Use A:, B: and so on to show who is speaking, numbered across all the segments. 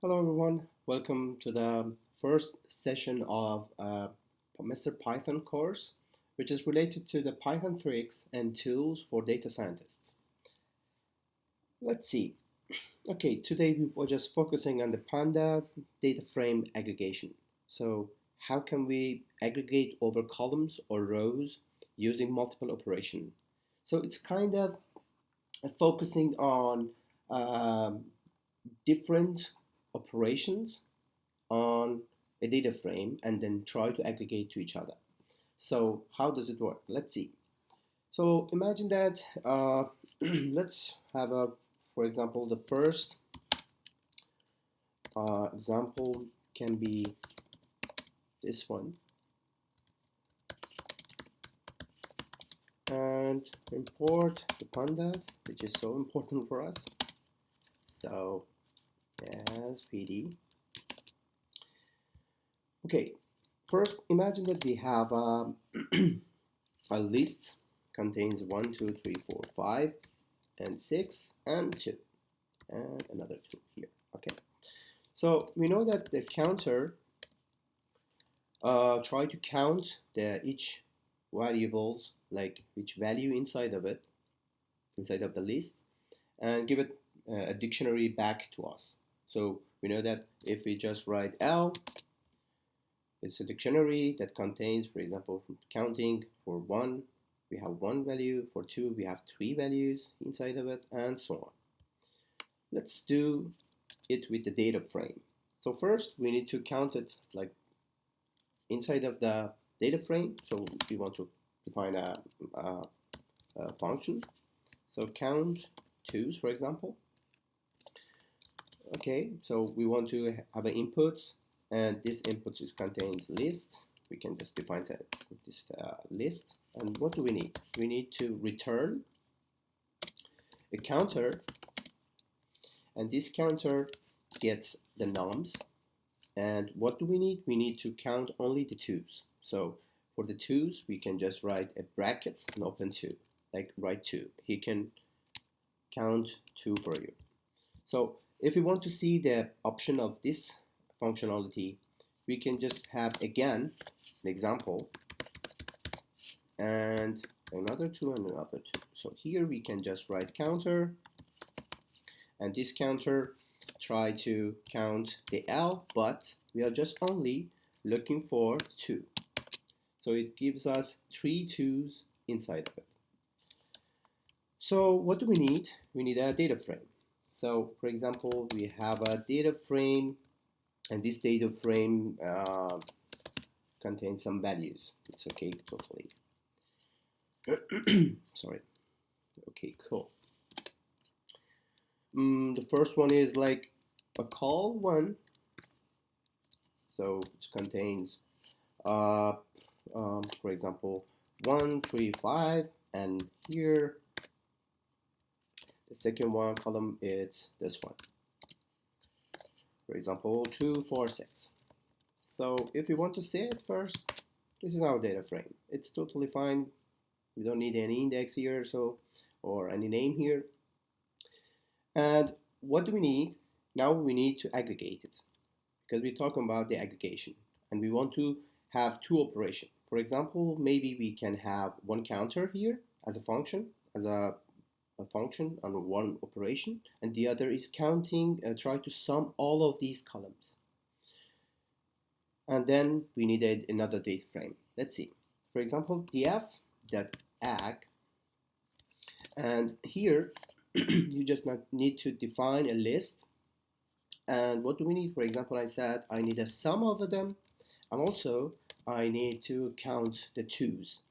A: Hello everyone, welcome to the first session of Mr. Python course, which is related to the Python tricks and tools for data scientists. Let's see. Okay, today we were just focusing on the pandas data frame aggregation. So how can we aggregate over columns or rows using multiple operation? So it's kind of focusing on um, different operations on a data frame and then try to aggregate to each other. So how does it work? Let's see. So imagine that let's have for example, the first example can be this one, and import the pandas, which is so important for us. So as PD. Okay, first imagine that we have a list contains 1, 2, 3, 4, 5, and 6, and 2, and another 2 here. Okay, so we know that the counter try to count each variables, like each value inside of it, inside of the list, and give it a dictionary back to us. So we know that if we just write L, it's a dictionary that contains, for example, counting for 1, we have 1 value, for 2, we have 3 values inside of it, and so on. Let's do it with the data frame. So first, we need to count it like inside of the data frame. So we want to define a function. So count 2's, for example. Okay, so we want to have an inputs, and this inputs contains list. We can just define this list. And what do we need? We need to return a counter, and this counter gets the nums. And what do we need? We need to count only the 2's. So for the 2's, we can just write a bracket and open 2, like write 2. He can count 2 for you. So if we want to see the option of this functionality, we can just have again an example and another 2 and another 2. So here we can just write counter, and this counter try to count the L, but we are just only looking for 2. So it gives us 3 2's inside of it. So what do we need? We need a data frame. So for example, we have a data frame, and this data frame contains some values. It's okay, totally. Sorry. Okay, cool. The first one is like a call one. So it contains, for example, 1, 3, 5, and here the second one column is this one. For example, 2, 4, 6. So if we want to say it first, this is our data frame. It's totally fine. We don't need any index here, or any name here. And what do we need? Now we need to aggregate it, because we're talking about the aggregation, and we want to have 2 operations. For example, maybe we can have one counter here as a function, as a function on one operation, and the other is counting, try to sum all of these columns. And then we need another data frame. Let's see. For example, df.ag, and here you just need to define a list. And what do we need? For example, I said I need a sum of them, and also I need to count the 2's.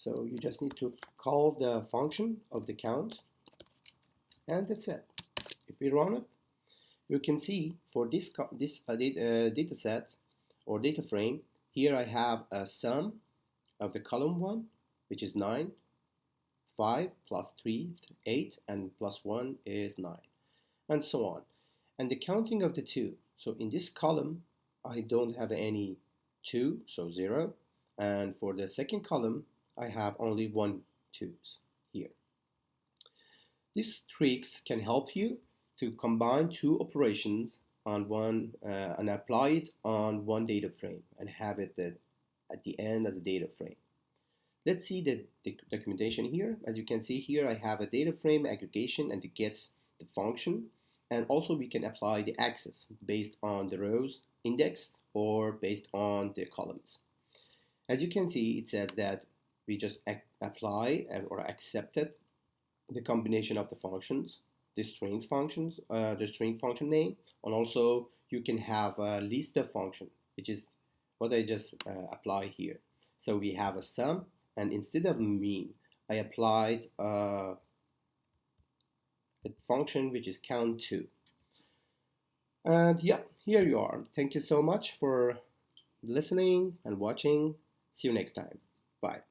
A: So you just need to call the function of the count, and that's it. If we run it, you can see for this data set or data frame, here I have a sum of the column 1, which is 9, 5 plus 3, 8, and plus 1 is 9, and so on. And the counting of the 2. So in this column, I don't have any 2, so 0. And for the second column, I have only 1 2's here. These tricks can help you to combine 2 operations on one and apply it on one data frame and have it at the end as a data frame. Let's see the documentation here. As you can see here, I have a data frame aggregation and it gets the function. And also we can apply the access based on the rows indexed or based on the columns. As you can see, it says that we just apply or accepted the combination of the functions, the string functions, the string function name, and also you can have a list of function, which is what I just apply here. So we have a sum, and instead of mean, I applied a function which is count2. And yeah, here you are. Thank you so much for listening and watching. See you next time. Bye.